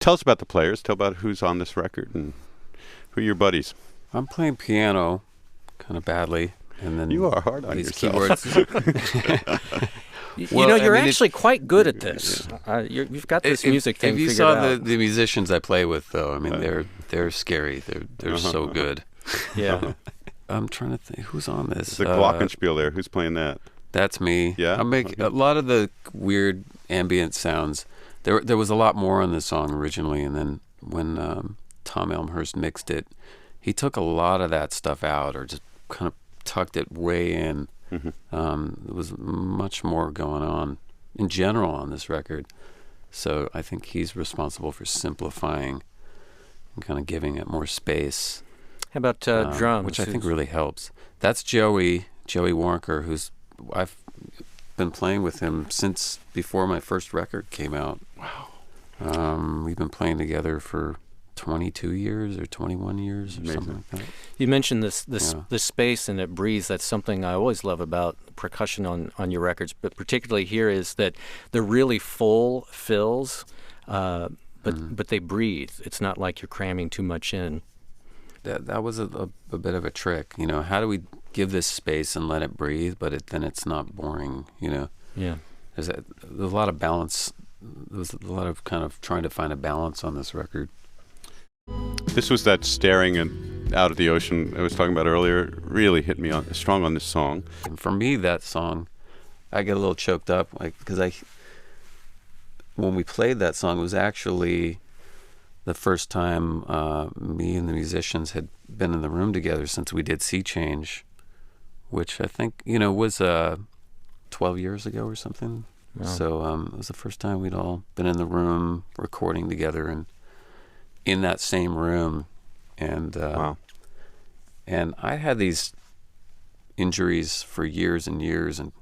tell us about the players. Tell about who's on this record and who are your buddies. I'm playing piano kind of badly. And then you are hard on these yourself. Keyboards. You're actually quite good at this. You've got this music thing figured out. If you saw the musicians I play with, though, I mean, they're scary. They're so good. Yeah. I'm trying to think who's on this. The glockenspiel there. Who's playing that? That's me. Yeah. I make a lot of the weird ambient sounds. There was a lot more on this song originally, and then when Tom Elmhurst mixed it, he took a lot of that stuff out, or just kind of tucked it way in. There was much more going on in general on this record. So I think he's responsible for simplifying and kind of giving it more space. How about drums? Which I think really helps. That's Joey Warnker, who's I've been playing with him since before my first record came out. Wow. We've been playing together for 22 years or 21 years or Amazing. something like that. You mentioned this space and it breathes. That's something I always love about percussion on your records, but particularly here is that they're really full fills, but they breathe. It's not like you're cramming too much in. That was a bit of a trick. How do we give this space and let it breathe, but then it's not boring, Yeah. There's a lot of balance. There was a lot of kind of trying to find a balance on this record. This was that staring out at the ocean I was talking about earlier. Really hit me strong on this song. And for me, that song, I get a little choked up, because when we played that song, it was actually the first time me and the musicians had been in the room together since we did Sea Change, which I think was 12 years ago or something. Wow. So it was the first time we'd all been in the room recording together and in that same room. And wow. And I had these injuries for years and years, and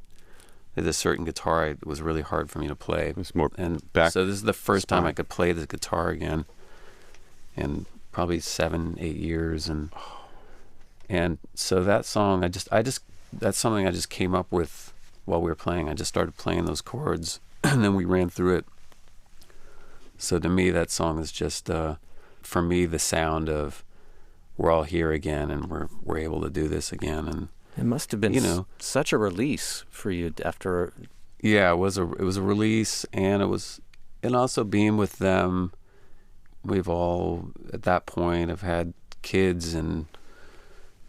there's a certain guitar it was really hard for me to play. It was more and back. So this is the first spine. time I could play the guitar again in probably 7-8 years, and so that song that's something I just came up with while we were playing. I just started playing those chords and then we ran through it. So to me, that song is just for me the sound of we're all here again and we're able to do this again. And it must have been such a release for you after. Yeah, it was a release, and also being with them. We've all at that point have had kids and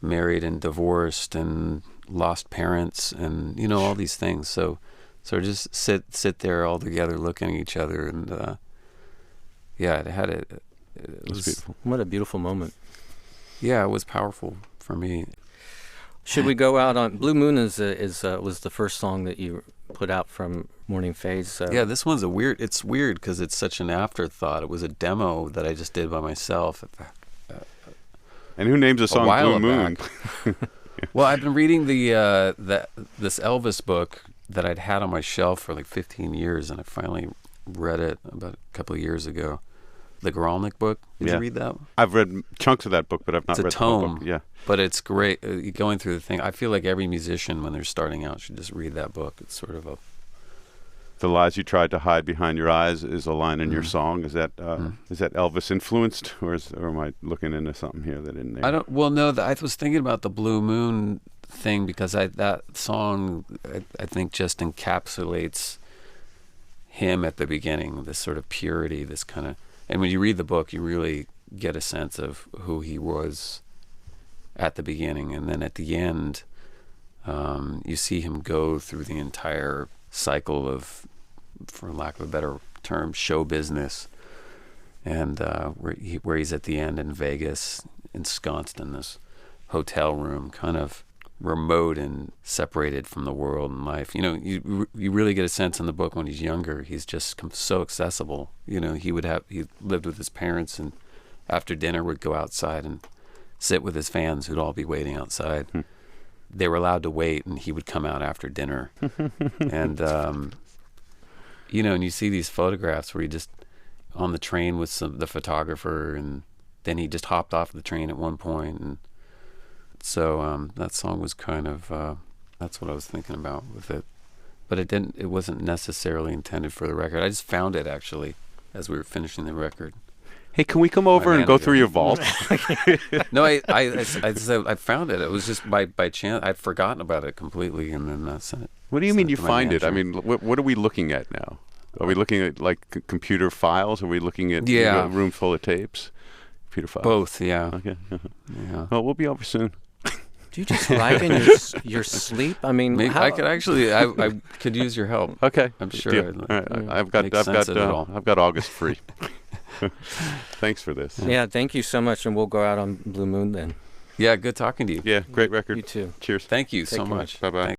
married and divorced and lost parents and all these things. So just sit there all together looking at each other, and it was beautiful. What a beautiful moment. Yeah, it was powerful for me. Should we go out on Blue Moon? Was the first song that you put out from Morning Phase? Yeah, this one's it's weird because it's such an afterthought. It was a demo that I just did by myself. And who names a song Blue Moon? Well, I've been reading this Elvis book that I'd had on my shelf for like 15 years, and I finally read it about a couple of years ago. The Guralnick book. Did you read that? I've read chunks of that book, but I've not read the whole book. Yeah. But it's great. Going through the thing, I feel like every musician, when they're starting out, should just read that book. It's sort of The lies you tried to hide behind your eyes is a line in your song. Is that Elvis influenced, or am I looking into something here that isn't there? I was thinking about the Blue Moon thing because that song, I think, just encapsulates him at the beginning, this sort of purity, this kind of. And when you read the book, you really get a sense of who he was at the beginning. And then at the end, you see him go through the entire cycle of, for lack of a better term, show business. And where he's at the end in Vegas, ensconced in this hotel room, kind of remote and separated from the world and life. You really get a sense in the book when he's younger, he's just so accessible. He lived with his parents, and after dinner would go outside and sit with his fans who'd all be waiting outside. They were allowed to wait, and he would come out after dinner. And and you see these photographs where he just on the train with the photographer, and then he just hopped off the train at one point, and so that song was kind of that's what I was thinking about with it, but it wasn't necessarily intended for the record. I just found it actually. as we were finishing the record. Hey, can we come over and go through your vault? No, I said I found it. It was just by chance. I'd forgotten about it completely, and then I sent it. What do you mean you find it? I mean, what are we looking at now? Are we looking at like computer files? Are we looking at a room full of tapes? Computer files. Both, yeah. Okay. Yeah. Well, we'll be over soon. Do you just write in your sleep? I mean, maybe I could actually. I could use your help. Okay. I'm sure. All right. I've got August free. Thanks for this. Yeah, thank you so much, and we'll go out on Blue Moon then. Yeah, good talking to you. Yeah, great record. You too. Cheers. Thank you Take so care. much. Bye-bye.